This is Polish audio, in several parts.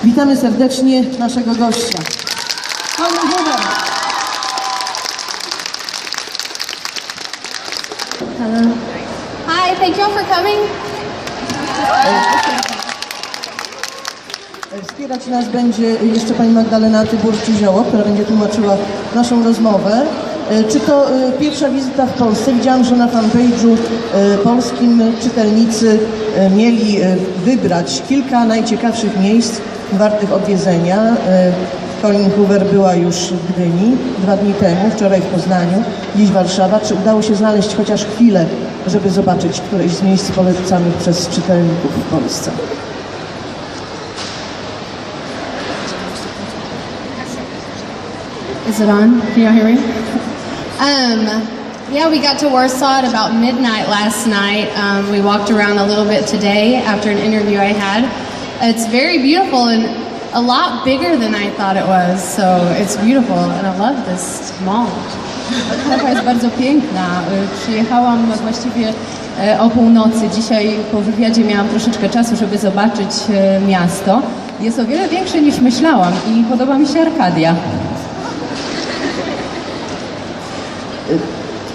Witamy serdecznie naszego gościa. Colleen Hoover. Hello. Hi, thank you all for coming. Wspierać nas będzie jeszcze pani Magdalena Tyburczyk-Zioło, która będzie tłumaczyła naszą rozmowę. Czy to pierwsza wizyta w Polsce? Widziałam, że na fanpage'u polskim czytelnicy mieli wybrać kilka najciekawszych miejsc wartych odwiedzenia. Colleen Hoover była już w Gdyni 2 dni temu, wczoraj w Poznaniu, dziś Warszawa. Czy udało się znaleźć chociaż chwilę, żeby zobaczyć któreś z miejsc polecanych przez czytelników w Polsce? Is it on? Can you hear me? Yeah, we got to Warsaw at about midnight last night. We walked around a little bit today after an interview I had. It's very beautiful and a lot bigger than I thought it was, so it's beautiful and I love this mall. Warszawa jest bardzo piękna. Przyjechałam właściwie o północy. Dzisiaj po wywiadzie miałam troszeczkę czasu, żeby zobaczyć miasto. Jest o wiele większe niż myślałam i podoba mi się Arkadia.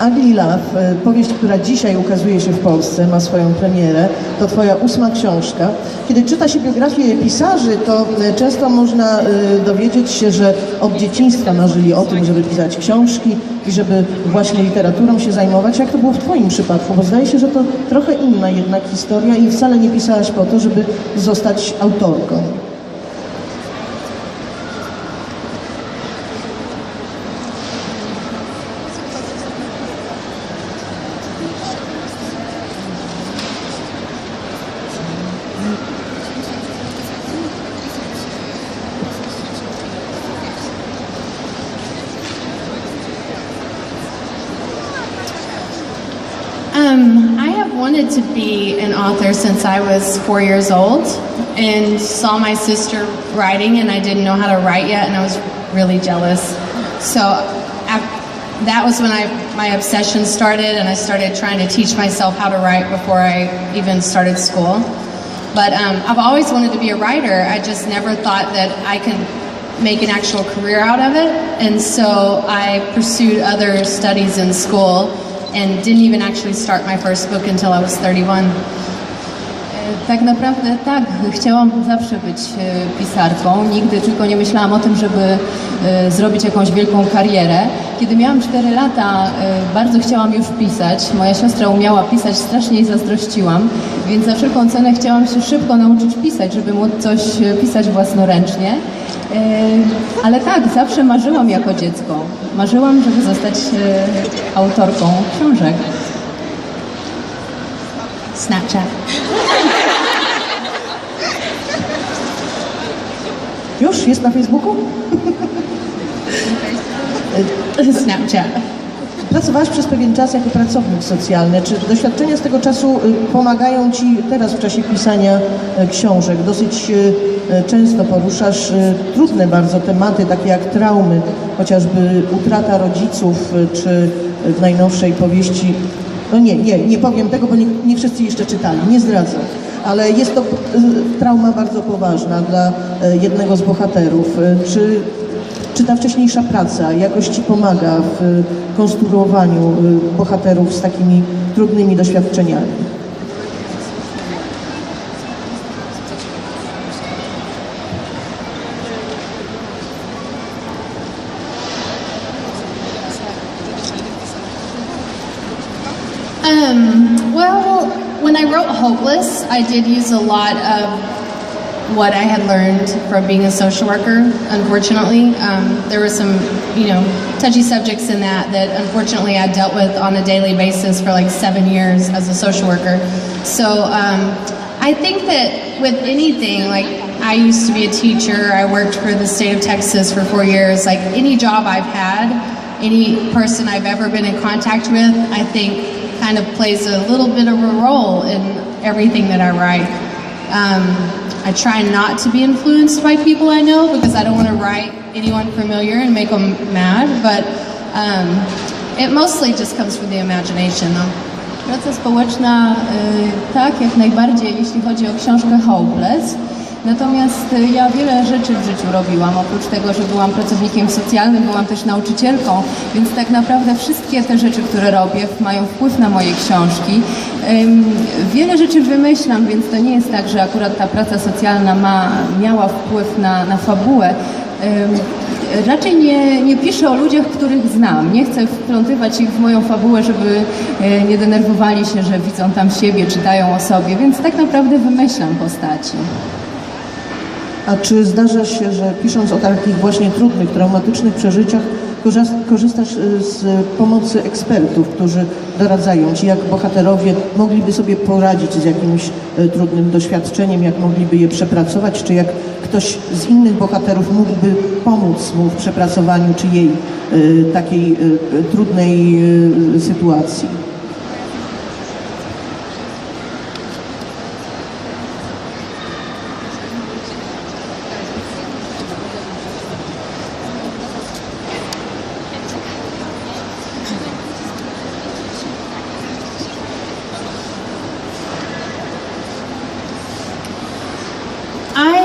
Ugly Love, powieść, która dzisiaj ukazuje się w Polsce, ma swoją premierę. To twoja 8. książka. Kiedy czyta się biografię pisarzy, to często można dowiedzieć się, że od dzieciństwa marzyli o tym, żeby pisać książki i żeby właśnie literaturą się zajmować. Jak to było w twoim przypadku? Bo zdaje się, że to trochę inna jednak historia i wcale nie pisałaś po to, żeby zostać autorką. I have wanted to be an author since I was 4 years old and saw my sister writing and I didn't know how to write yet and I was really jealous. So that was when my obsession started and I started trying to teach myself how to write before I even started school. But I've always wanted to be a writer. I just never thought that I could make an actual career out of it. And so I pursued other studies in school and didn't even actually start my first book until I was 31. Tak naprawdę tak, chciałam zawsze być pisarką. Nigdy tylko nie myślałam o tym, żeby zrobić jakąś wielką karierę. Kiedy miałam 4 lata, bardzo chciałam już pisać. Moja siostra umiała pisać, strasznie jej zazdrościłam, więc za wszelką cenę chciałam się szybko nauczyć pisać, żeby móc coś pisać własnoręcznie. Ale tak, zawsze marzyłam jako dziecko. Marzyłam, żeby zostać autorką książek. Snapchat. Już? Jest na Facebooku? Snapchat. Pracowałaś przez pewien czas jako pracownik socjalny. Czy doświadczenia z tego czasu pomagają ci teraz w czasie pisania książek? Dosyć często poruszasz trudne bardzo tematy, takie jak traumy, chociażby utrata rodziców, czy w najnowszej powieści. No nie powiem tego, bo nie wszyscy jeszcze czytali, nie zdradzę. Ale jest to trauma bardzo poważna dla jednego z bohaterów. Czy ta wcześniejsza praca jakoś ci pomaga w konstruowaniu bohaterów z takimi trudnymi doświadczeniami? Well, when I wrote Hopeless, I did use a lot of what I had learned from being a social worker. Unfortunately, there were some, touchy subjects in that unfortunately I dealt with on a daily basis for like 7 years as a social worker. So I think that with anything, like I used to be a teacher, I worked for the state of Texas for 4 years, like any job I've had, any person I've ever been in contact with, I think kind of plays a little bit of a role in everything that I write. I try not to be influenced by people I know because I don't want to write anyone familiar and make them mad, but it mostly just comes from the imagination though. Praca społeczna, tak, jak najbardziej, jeśli chodzi o książkę Hopeless. Natomiast ja wiele rzeczy w życiu robiłam. Oprócz tego, że byłam pracownikiem socjalnym, byłam też nauczycielką, więc tak naprawdę wszystkie te rzeczy, które robię, mają wpływ na moje książki. Wiele rzeczy wymyślam, więc to nie jest tak, że akurat ta praca socjalna miała wpływ na fabułę. Raczej nie piszę o ludziach, których znam. Nie chcę wplątywać ich w moją fabułę, żeby nie denerwowali się, że widzą tam siebie, czytają o sobie, więc tak naprawdę wymyślam postaci. A czy zdarza się, że pisząc o takich właśnie trudnych, traumatycznych przeżyciach, korzystasz z pomocy ekspertów, którzy doradzają Ci, jak bohaterowie mogliby sobie poradzić z jakimś trudnym doświadczeniem, jak mogliby je przepracować, czy jak ktoś z innych bohaterów mógłby pomóc mu w przepracowaniu czy jej takiej trudnej sytuacji?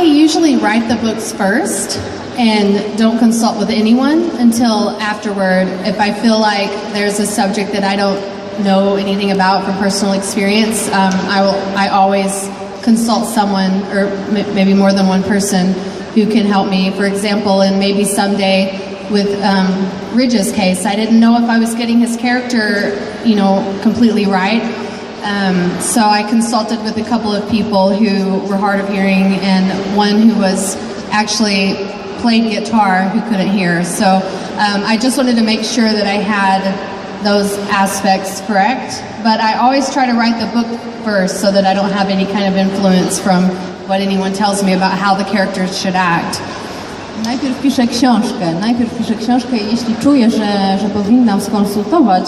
I usually write the books first and don't consult with anyone until afterward. If I feel like there's a subject that I don't know anything about from personal experience, I always consult someone, or maybe more than one person, who can help me. For example, and maybe someday with Ridge's case, I didn't know if I was getting his character, completely right. So I consulted with a couple of people who were hard of hearing and one who was actually played guitar who couldn't hear. So I just wanted to make sure that I had those aspects correct. But I always try to write the book first so that I don't have any kind of influence from what anyone tells me about how the characters should act. Najpierw piszę książkę i jeśli czuję, że powinnam skonsultować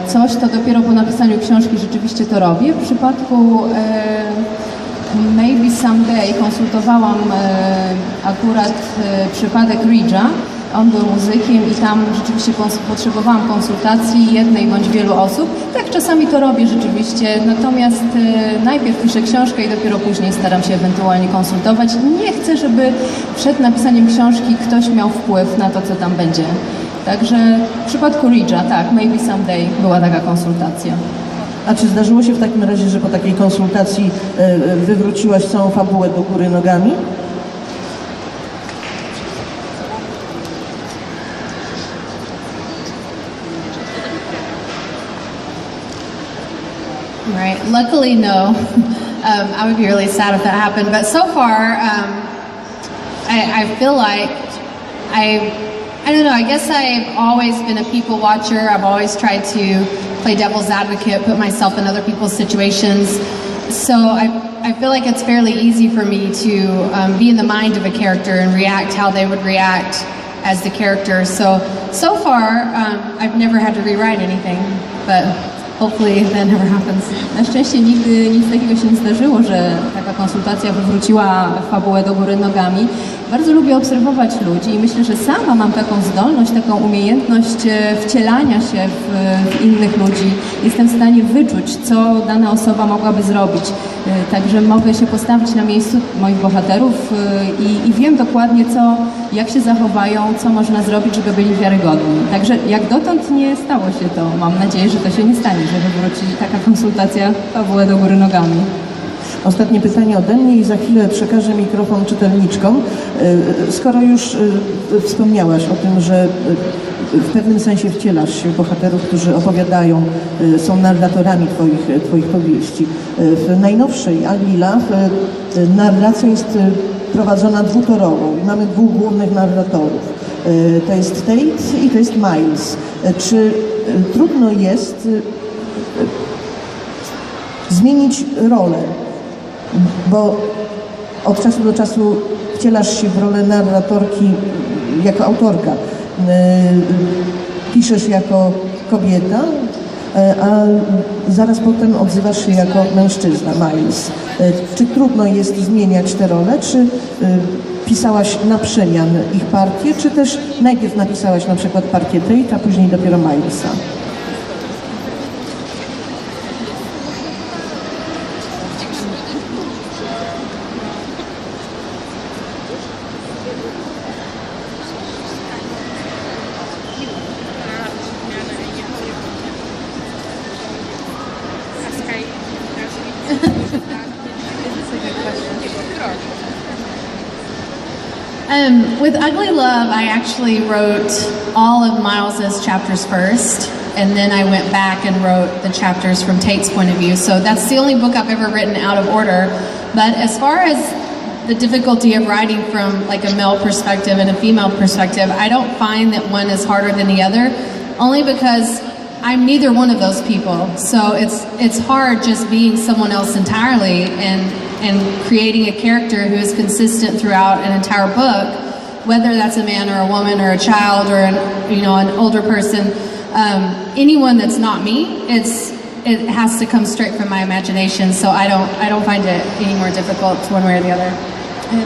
coś, to dopiero po napisaniu książki rzeczywiście to robię. W przypadku Maybe Someday konsultowałam akurat przypadek Ridge'a. On był muzykiem i tam rzeczywiście potrzebowałam konsultacji jednej bądź wielu osób. Tak, czasami to robię rzeczywiście, natomiast najpierw piszę książkę i dopiero później staram się ewentualnie konsultować. Nie chcę, żeby przed napisaniem książki ktoś miał wpływ na to, co tam będzie. Także w przypadku Ridge'a, tak, Maybe Someday była taka konsultacja. A czy zdarzyło się w takim razie, że po takiej konsultacji wywróciłaś całą fabułę do góry nogami? Right. Luckily, no. I would be really sad if that happened. But so far, I feel like I don't know, I guess I've always been a people watcher. I've always tried to play devil's advocate, put myself in other people's situations. So I feel like it's fairly easy for me to be in the mind of a character and react how they would react as the character. So far, I've never had to rewrite anything, but hopefully that never happens. Na szczęście nigdy nic takiego się nie zdarzyło, że taka konsultacja wywróciła fabułę do góry nogami. Bardzo lubię obserwować ludzi i myślę, że sama mam taką zdolność, taką umiejętność wcielania się w innych ludzi. Jestem w stanie wyczuć, co dana osoba mogłaby zrobić. Także mogę się postawić na miejscu moich bohaterów i wiem dokładnie, jak się zachowają, co można zrobić, żeby byli wiarygodni. Także jak dotąd nie stało się to. Mam nadzieję, że to się nie stanie, że wywróci taka konsultacja fabułę do góry nogami. Ostatnie pytanie ode mnie i za chwilę przekażę mikrofon czytelniczkom. Skoro już wspomniałaś o tym, że w pewnym sensie wcielasz się w bohaterów, którzy opowiadają, są narratorami twoich powieści. W najnowszej Alila narracja jest prowadzona dwutorowo i mamy dwóch głównych narratorów. To jest Tate i to jest Miles. Czy trudno jest zmienić rolę? Bo od czasu do czasu wcielasz się w rolę narratorki jako autorka. Piszesz jako kobieta, a zaraz potem odzywasz się jako mężczyzna, Miles. Czy trudno jest zmieniać te role, czy pisałaś na przemian ich partię, czy też najpierw napisałaś na przykład partię Tate, a później dopiero Milesa? With Ugly Love, I actually wrote all of Miles's chapters first, and then I went back and wrote the chapters from Tate's point of view. So that's the only book I've ever written out of order. But as far as the difficulty of writing from like a male perspective and a female perspective, I don't find that one is harder than the other, only because I'm neither one of those people. So it's hard just being someone else entirely and creating a character who is consistent throughout an entire book, whether that's a man or a woman or a child or an older person. Anyone that's not me, it has to come straight from my imagination. So I don't find it any more difficult one way or the other.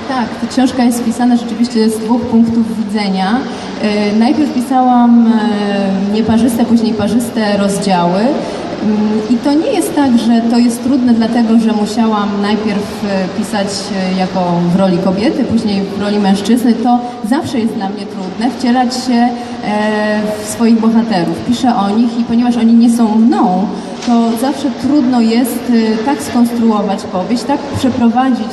Tak, ta książka jest pisana rzeczywiście z dwóch punktów widzenia. Najpierw pisałam nieparzyste, później parzyste rozdziały. I to nie jest tak, że to jest trudne dlatego, że musiałam najpierw pisać jako w roli kobiety, później w roli mężczyzny. To zawsze jest dla mnie trudne wcielać się w swoich bohaterów. Piszę o nich i ponieważ oni nie są mną, to zawsze trudno jest tak skonstruować powieść, tak przeprowadzić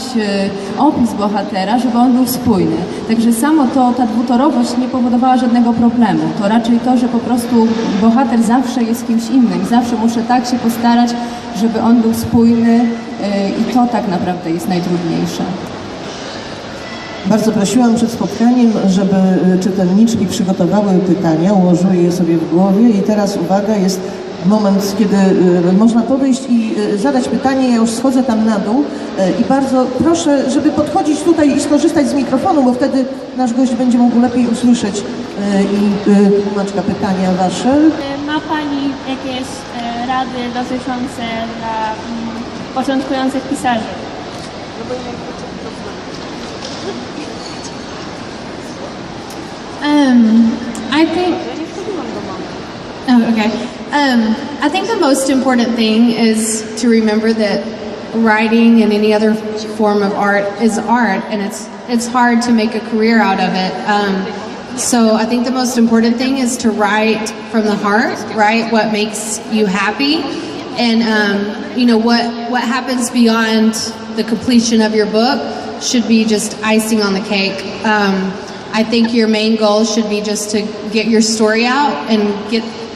opis bohatera, żeby on był spójny. Także samo to, ta dwutorowość nie powodowała żadnego problemu. To raczej to, że po prostu bohater zawsze jest kimś innym. Zawsze muszę tak się postarać, żeby on był spójny i to tak naprawdę jest najtrudniejsze. Bardzo prosiłam przed spotkaniem, żeby czytelniczki przygotowały pytania, ułożyły je sobie w głowie i teraz uwaga, jest moment, kiedy można podejść i zadać pytanie. Ja już schodzę tam na dół i bardzo proszę, żeby podchodzić tutaj i skorzystać z mikrofonu, bo wtedy nasz gość będzie mógł lepiej usłyszeć i tłumaczka pytania wasze. Ma Pani jakieś rady dotyczące dla początkujących pisarzy? I think. Oh, okay. I think the most important thing is to remember that writing and any other form of art is art, and it's hard to make a career out of it. So I think the most important thing is to write from the heart, write what makes you happy, and what happens beyond the completion of your book should be just icing on the cake. I think your main goal should be just to get your story out and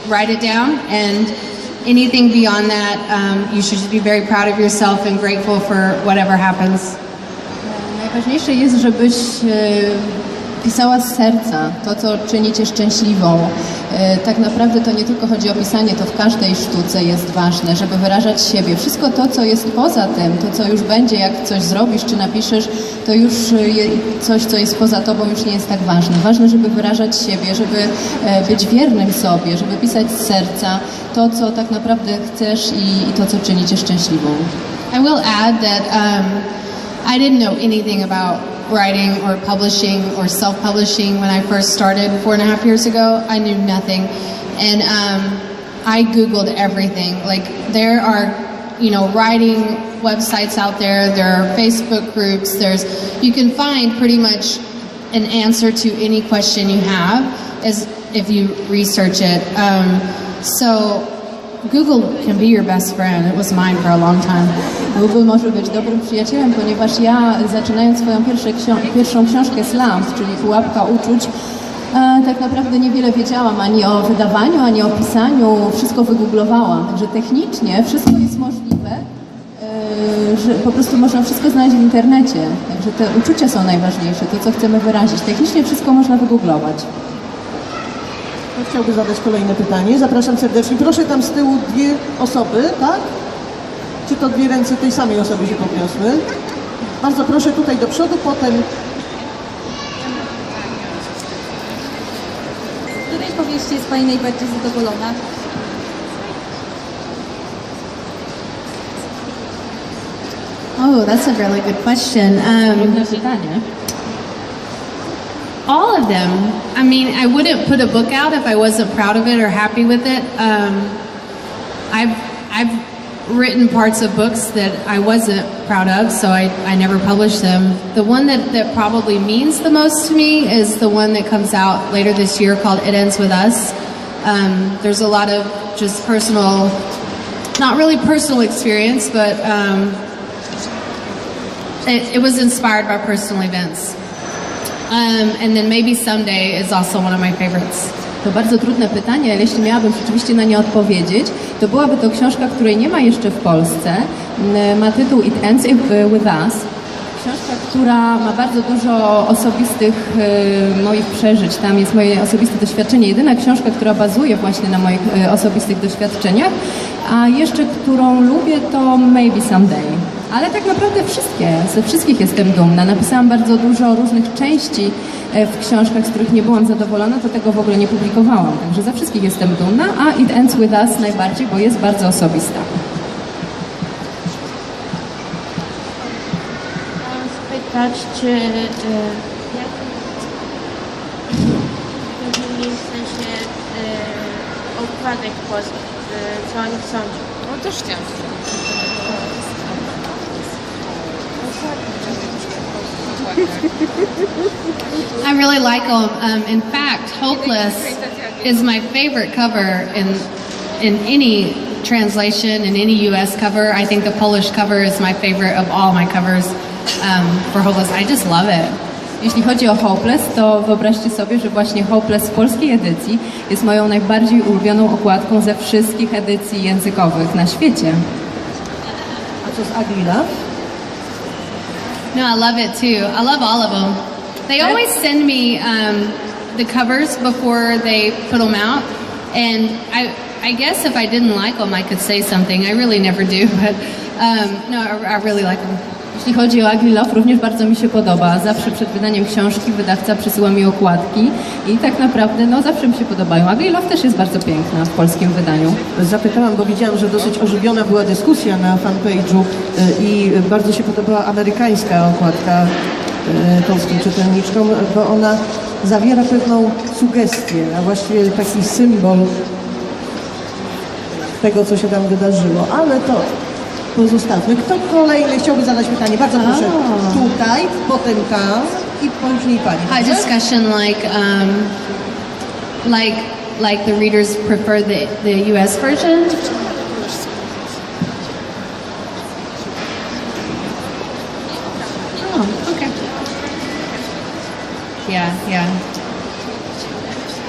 write it down, and anything beyond that, you should just be very proud of yourself and grateful for whatever happens. Najważniejsze jest, żebyś pisała z serca to, co czyni Cię szczęśliwą. Tak naprawdę to nie tylko chodzi o pisanie, to w każdej sztuce jest ważne, żeby wyrażać siebie. Wszystko to, co jest poza tym, to co już będzie, jak coś zrobisz czy napiszesz, to już coś, co jest poza Tobą, już nie jest tak ważne. Ważne, żeby wyrażać siebie, żeby być wiernym sobie, żeby pisać z serca to, co tak naprawdę chcesz i to, co czyni Cię szczęśliwą. I will add that I didn't know anything about writing or publishing or self-publishing when I first started 4.5 years ago. I knew nothing, and I Googled everything. Like, there are, writing websites out there. There are Facebook groups. You can find pretty much an answer to any question you have as if you research it. So Google can be your best friend. It was mine for a long time. Google może być dobrym przyjacielem, ponieważ ja, zaczynając swoją pierwszą książkę Slump, czyli Pułapka uczuć, tak naprawdę niewiele wiedziałam ani o wydawaniu, ani o pisaniu. Wszystko wygooglowałam. Także technicznie wszystko jest możliwe, że po prostu można wszystko znaleźć w internecie. Także te uczucia są najważniejsze, to co chcemy wyrazić. Technicznie wszystko można wygooglować. Kto chciałby zadać kolejne pytanie? Zapraszam serdecznie. Proszę, tam z tyłu dwie osoby, tak? Czy to dwie ręce tej samej osoby się podniosły? Bardzo proszę tutaj do przodu, potem... Z której powieści jest Pani najbardziej zadowolona? Oh, that's a really good question. Trudne pytanie. All of them. I mean, I wouldn't put a book out if I wasn't proud of it or happy with it. I've written parts of books that I wasn't proud of, so I never published them. The one that probably means the most to me is the one that comes out later this year called It Ends With Us. There's a lot of just personal, not really personal experience, but it was inspired by personal events. And then maybe Someday is also one of my favorites. To bardzo trudne pytanie, ale jeśli miałabym rzeczywiście na nie odpowiedzieć, to byłaby to książka, której nie ma jeszcze w Polsce. Ma tytuł It Ends With Us. Książka, która ma bardzo dużo osobistych moich przeżyć. Tam jest moje osobiste doświadczenie. Jedyna książka, która bazuje właśnie na moich osobistych doświadczeniach. A jeszcze, którą lubię, to Maybe Someday. Ale tak naprawdę ze wszystkich jestem dumna. Napisałam bardzo dużo różnych części w książkach, z których nie byłam zadowolona, to tego w ogóle nie publikowałam. Także ze wszystkich jestem dumna, a It Ends With Us najbardziej, bo jest bardzo osobista. Chciałam spytać, czy w sensie okładek polskich, co o nich sądzi? No też chciałam. I really like them. In fact, Hopeless is my favorite cover in any translation, in any U.S. cover. I think the Polish cover is my favorite of all my covers for Hopeless. I just love it. Jeśli chodzi o Hopeless, to wyobraźcie sobie, że właśnie Hopeless w polskiej edycji jest moją najbardziej ulubioną okładką ze wszystkich edycji językowych na świecie. A co z Ugly Love? No, I love it too. I love all of them. They always send me the covers before they put them out, and I guess if I didn't like them, I could say something. I really never do, but no, I really like them. Jeśli chodzi o Ugly Love, również bardzo mi się podoba. Zawsze przed wydaniem książki wydawca przysyła mi okładki i tak naprawdę no, zawsze mi się podobają. Ugly Love też jest bardzo piękna w polskim wydaniu. Zapytałam, bo widziałam, że dosyć ożywiona była dyskusja na fanpage'u i bardzo się podobała amerykańska okładka polskim czytelniczkom, bo ona zawiera pewną sugestię, a właściwie taki symbol tego, co się tam wydarzyło. Ale to pozostawmy. Kto kolejny chciałby zadać pytanie? Bardzo proszę. Tutaj, potem tam i później pani. High discussion, like the readers prefer the U.S. version. Oh, okay. Yeah. Ja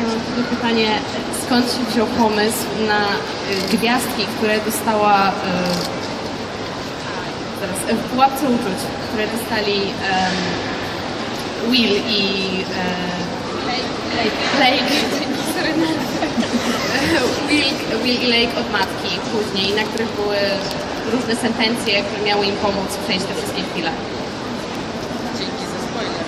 mam takie pytanie, skąd się wziął pomysł na gwiazdki, które dostała w pułapce uczuć, które dostali Will i Lake. Will i Lake od matki później, na których były różne sentencje, które miały im pomóc przejść te wszystkie chwile. Dzięki za spoiler.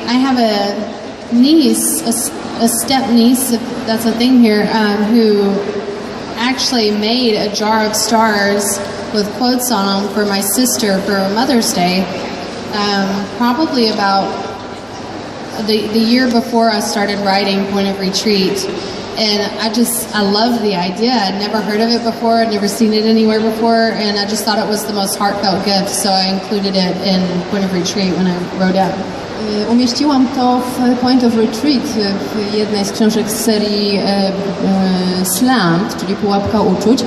I have a niece, a step niece, if that's a thing here, who actually made a jar of stars with quotes on them for my sister for Mother's Day, probably about the year before I started writing Point of Retreat. And I loved the idea. I'd never heard of it before, I'd never seen it anywhere before, and I just thought it was the most heartfelt gift, so I included it in Point of Retreat when I wrote it. Umieściłam to w Point of Retreat, w jednej z książek z serii Slant, czyli Pułapka Uczuć,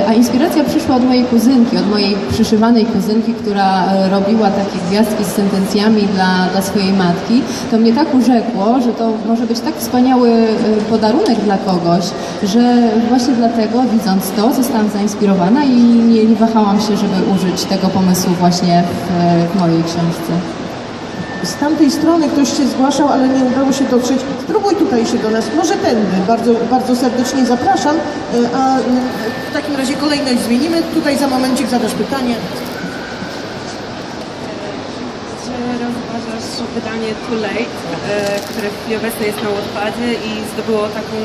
a inspiracja przyszła od mojej kuzynki, od mojej przyszywanej kuzynki, która robiła takie gwiazdki z sentencjami dla swojej matki. To mnie tak urzekło, że to może być tak wspaniały podarunek dla kogoś, że właśnie dlatego, widząc to, zostałam zainspirowana i nie wahałam się, żeby użyć tego pomysłu właśnie w mojej książce. Z tamtej strony ktoś się zgłaszał, ale nie udało się dotrzeć. Spróbuj tutaj się do nas, może tędy. Bardzo, bardzo serdecznie zapraszam. A w takim razie kolejność zmienimy. Tutaj za momencik zadasz pytanie. Czy rozważasz wydanie Too Late, które w chwili obecnej jest na Warszawie i zdobyło taką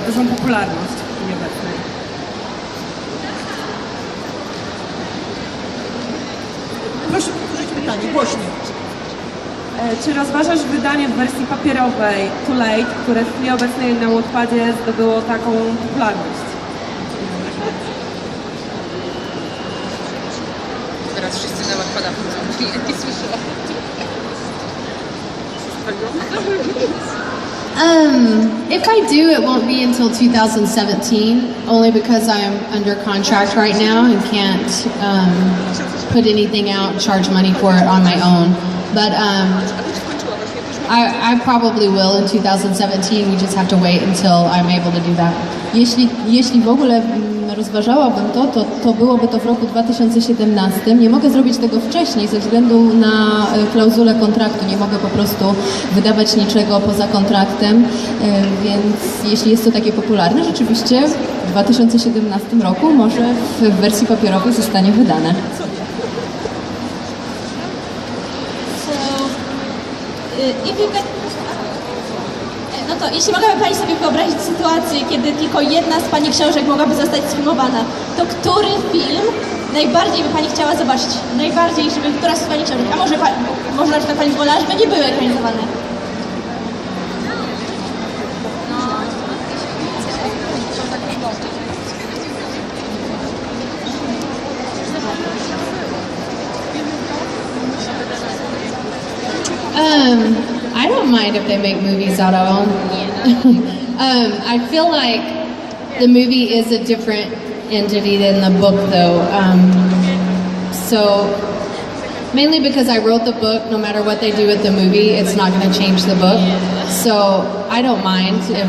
dużą popularność w chwili obecnej? Proszę powtórzyć pytanie, głośniej. Czy rozważasz wydanie w wersji papierowej Too Late, które w chwili obecnej na Wattpadzie zdobyło taką popularność? Teraz wszyscy na Wattpada wchodzą, nie słyszałam. If I do, it won't be until 2017, only because I'm under contract right now and can't put anything out and charge money for it on my own. But I probably will in 2017. We just have to wait until I'm able to do that. Jeśli w ogóle rozważałabym to byłoby to w roku 2017. Nie mogę zrobić tego wcześniej ze względu na klauzulę kontraktu. Nie mogę po prostu wydawać niczego poza kontraktem, więc jeśli jest to takie popularne, rzeczywiście w 2017 roku może w wersji papierowej zostanie wydane. No to jeśli mogłaby Pani sobie wyobrazić sytuację, kiedy tylko jedna z Pani książek mogłaby zostać sfilmowana, to który film najbardziej by Pani chciała zobaczyć? Najbardziej, żeby któraś z Pani książek, a może na przykład Pani wolała, żeby nie były ekranizowane? I don't mind if they make movies out of them. I feel like the movie is a different entity than the book, though. So mainly because I wrote the book, no matter what they do with the movie, it's not going to change the book. So I don't mind if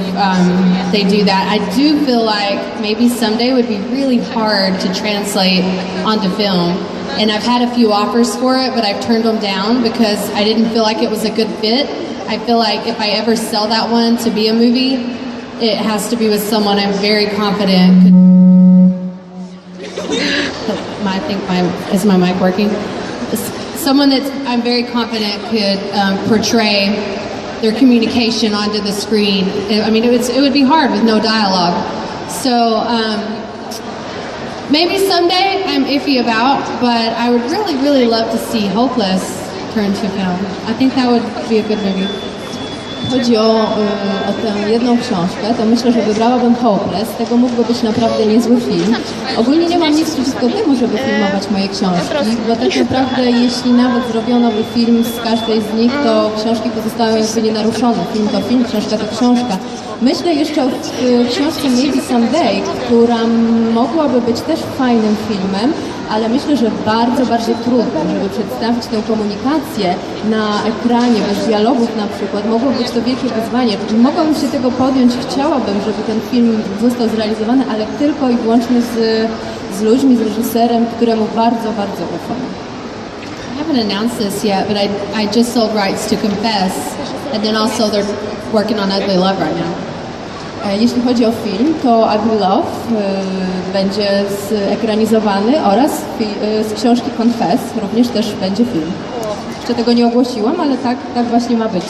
they do that. I do feel like maybe someday would be really hard to translate onto film. And I've had a few offers for it, but I've turned them down because I didn't feel like it was a good fit. I feel like if I ever sell that one to be a movie, it has to be with someone I'm very confident could... Is my mic working? Someone that I'm very confident could portray their communication onto the screen. I mean, it would be hard with no dialogue. So maybe someday I'm iffy about, but I would really, really love to see Hopeless turn to film. I think that would be a good movie. Chodzi o tę jedną książkę, to myślę, że wybrałabym Hopeless. Z tego mógłby być naprawdę niezły film. Ogólnie nie mam nic przeciwko temu, żeby filmować moje książki, bo tak naprawdę jeśli nawet zrobiono by film z każdej z nich, to książki pozostają jakby nienaruszone. Film to film, książka to książka. Myślę jeszcze o książce Maybe Someday, która mogłaby być też fajnym filmem, ale myślę, że bardzo, bardzo trudno, żeby przedstawić tę komunikację na ekranie, bez dialogów na przykład. Mogło być to wielkie wyzwanie. Mogłabym się tego podjąć, chciałabym, żeby ten film został zrealizowany, ale tylko i wyłącznie z ludźmi, z reżyserem, któremu bardzo, bardzo ufam. I haven't announced this yet, but I just sold rights to Confess, and then also they're working on Ugly Love right now. Jeśli chodzi o film, to Ugly Love będzie zekranizowany oraz z książki Confess również też będzie film. Jeszcze tego nie ogłosiłam, ale tak właśnie ma być.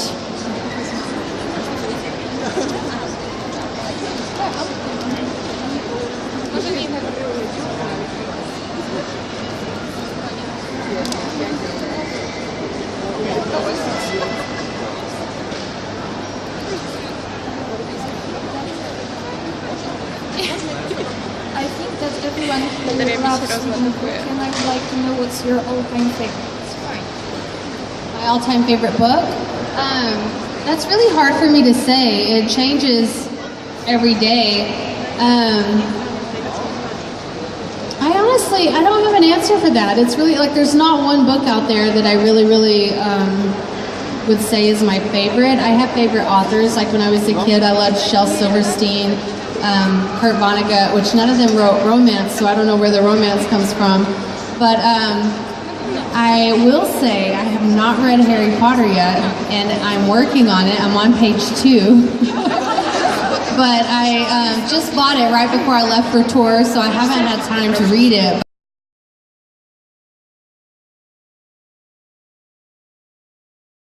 I think that everyone who loves reading book, and I would like to know what's your all-time favorite. My all-time favorite book? That's really hard for me to say. It changes every day. I don't have an answer for that. It's really like there's not one book out there that I really would say is my favorite. I have favorite authors. Like when I was a kid, I loved Shel Silverstein, Kurt Vonnegut, which none of them wrote romance, so I don't know where the romance comes from. But I will say I have not read Harry Potter yet, and I'm working on it. I'm on page 2. But I just bought it right before I left for tour, so I haven't had time to read it.